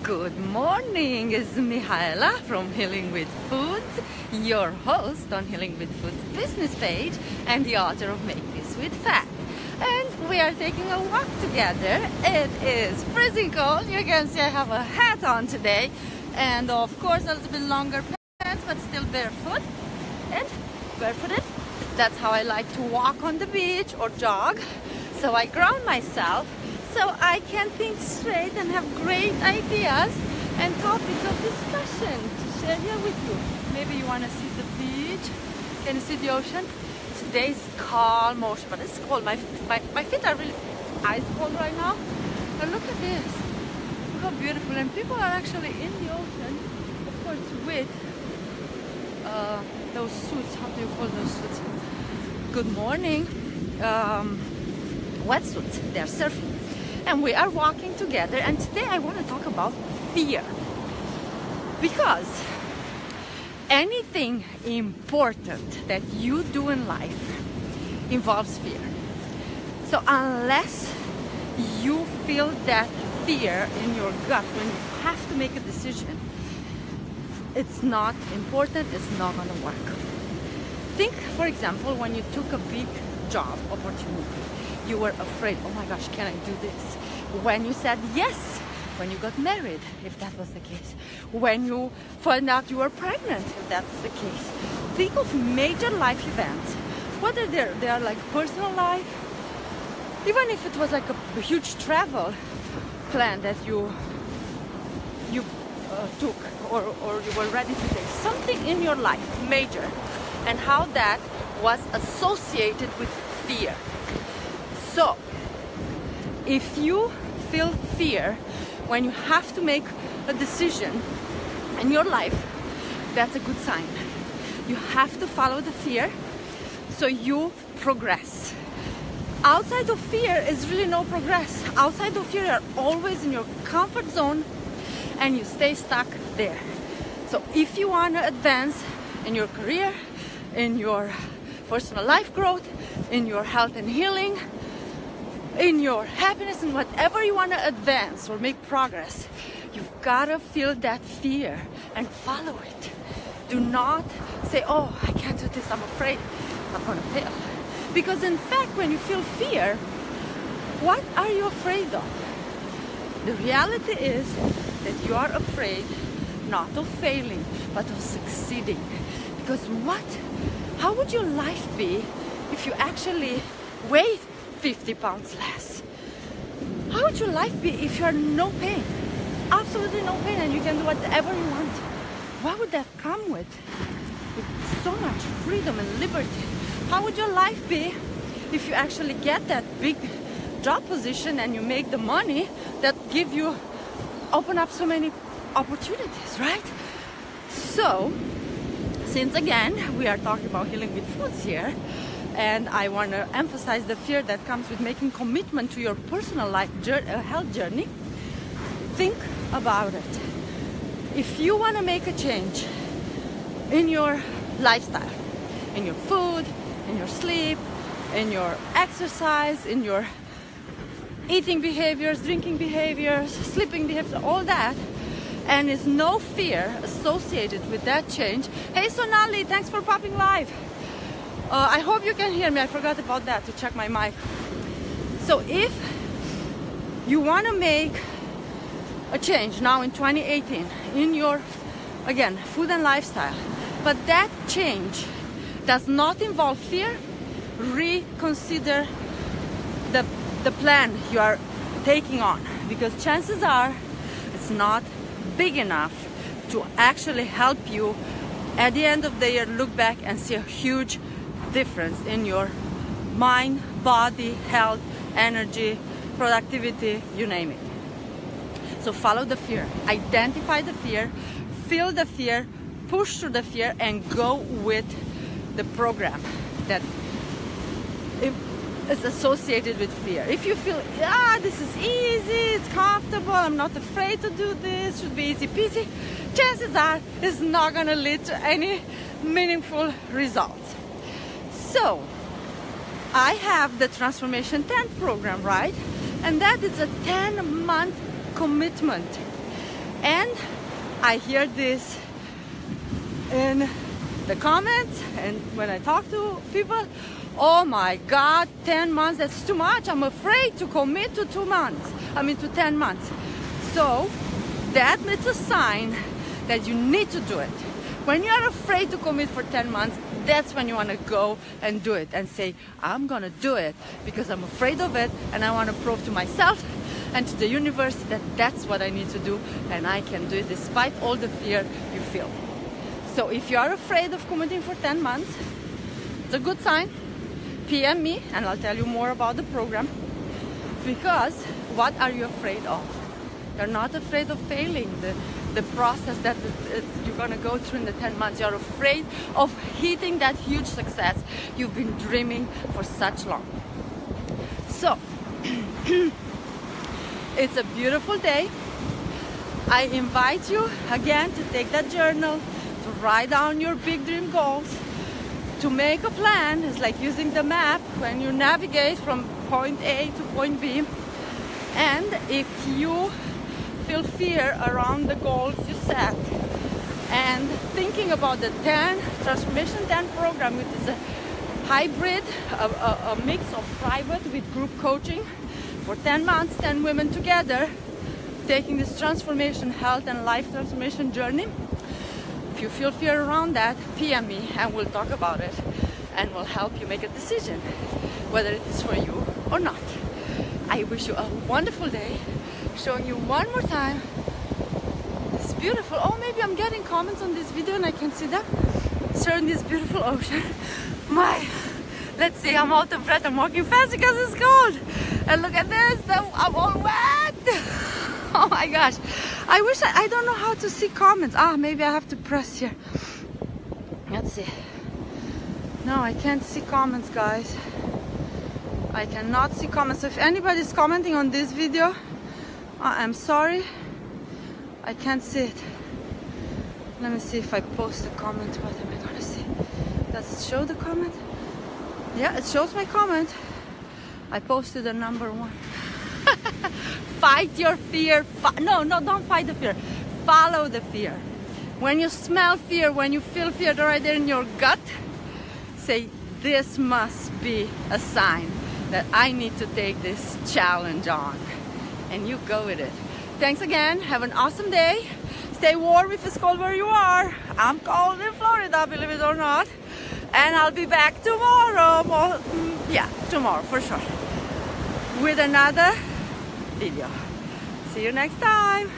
Good morning, it's Mihaela from Healing with Foods, your host on Healing with Foods business page and the author of Make Peace with Fat. And we are taking a walk together. It is freezing cold. You can see I have a hat on today and of course a little bit longer pants, but still barefoot and barefooted. That's how I like to walk on the beach or jog. So I ground myself so I can think straight and have great ideas and topics of discussion to share here with you. Maybe you want to see the beach. Can you see the ocean? Today's calm ocean, but it's cold. My feet are really ice cold right now. But look at this. Look how beautiful. And people are actually in the ocean, of course, with those suits. How do you call those suits? Good morning. Wetsuits. They're surfing. And we are walking together, and today I want to talk about fear, because anything important that you do in life involves fear. So unless you feel that fear in your gut when you have to make a decision, it's not important, it's not going to work. Think, for example, when you took a big job opportunity. You were afraid, oh my gosh, can I do this? When you said yes, when you got married, if that was the case, when you found out you were pregnant, if that was the case. Think of major life events, whether they are like personal life, even if it was like a huge travel plan that you took or you were ready to take, something in your life, major, and how that was associated with fear. So, if you feel fear when you have to make a decision in your life, that's a good sign. You have to follow the fear so you progress. Outside of fear is really no progress. Outside of fear, you're always in your comfort zone and you stay stuck there. So if you want to advance in your career, in your personal life growth, in your health and healing, in your happiness, and whatever you want to advance or make progress, you've got to feel that fear and follow it. Do not say, oh, I can't do this, I'm afraid I'm going to fail. Because in fact, when you feel fear, what are you afraid of? The reality is that you are afraid not of failing, but of succeeding. Because how would your life be if you actually weigh 50 pounds less? How would your life be if you are no pain? Absolutely no pain, and you can do whatever you want. What would that come with? With so much freedom and liberty. How would your life be if you actually get that big job position and you make the money that open up so many opportunities, right? So, since again we are talking about healing with foods here, and I want to emphasize the fear that comes with making commitment to your personal life health journey, think about it. If you want to make a change in your lifestyle, in your food, in your sleep, in your exercise, in your eating behaviors, drinking behaviors, sleeping behaviors, all that, and is no fear associated with that change. Hey Sonali, thanks for popping live. I hope you can hear me. I forgot about that, to check my mic. So if you want to make a change now in 2018 in your, again, food and lifestyle, but that change does not involve fear, reconsider the plan you are taking on, because chances are it's not big enough to actually help you at the end of the year look back and see a huge difference in your mind, body, health, energy, productivity, you name it. So follow the fear, identify the fear, feel the fear, push through the fear, and go with the program that is associated with fear. If you feel, this is easy, it's comfortable, I'm not afraid to do this, should be easy peasy, chances are it's not going to lead to any meaningful results. So, I have the Transformation 10 program, right? And that is a 10-month commitment. And I hear this in the comments and when I talk to people, oh my God, 10 months, that's too much. I'm afraid to commit to 2 months. To 10 months. So that's a sign that you need to do it. When you're afraid to commit for 10 months, that's when you want to go and do it and say, I'm gonna do it because I'm afraid of it and I want to prove to myself and to the universe that that's what I need to do and I can do it despite all the fear you feel. So if you are afraid of committing for 10 months, it's a good sign. PM me and I'll tell you more about the program. Because what are you afraid of? You're not afraid of failing the process that you're gonna go through in the 10 months. You're afraid of hitting that huge success you've been dreaming for such long. So it's a beautiful day. I invite you again to take that journal, to write down your big dream goals, to make a plan. It's like using the map when you navigate from point A to point B. And if you feel fear around the goals you set, and thinking about the Transformation 10 program, which is a hybrid, a mix of private with group coaching for 10 months, 10 women together, taking this transformation, health and life transformation journey. If you feel fear around that, PM me and we'll talk about it and we'll help you make a decision whether it is for you or not. I wish you a wonderful day. Showing you one more time. It's beautiful. Oh, maybe I'm getting comments on this video and I can see them. Showing this beautiful ocean. Let's see, I'm out of breath. I'm walking fast because it's cold. And look at this, I'm all wet. Oh my gosh. I wish I don't know how to see comments. Maybe I have to press here. Let's see. No, I can't see comments, guys. I cannot see comments. So if anybody's commenting on this video, I'm sorry. I can't see it. Let me see if I post a comment. What am I gonna see? Does it show the comment? Yeah, it shows my comment. I posted a number 1. Fight your fear. No, don't fight the fear. Follow the fear. When you smell fear, when you feel fear right there in your gut, say, this must be a sign that I need to take this challenge on. And you go with it. Thanks again. Have an awesome day. Stay warm if it's cold where you are. I'm cold in Florida, believe it or not. And I'll be back tomorrow. Well, yeah, tomorrow for sure. With another video. See you next time.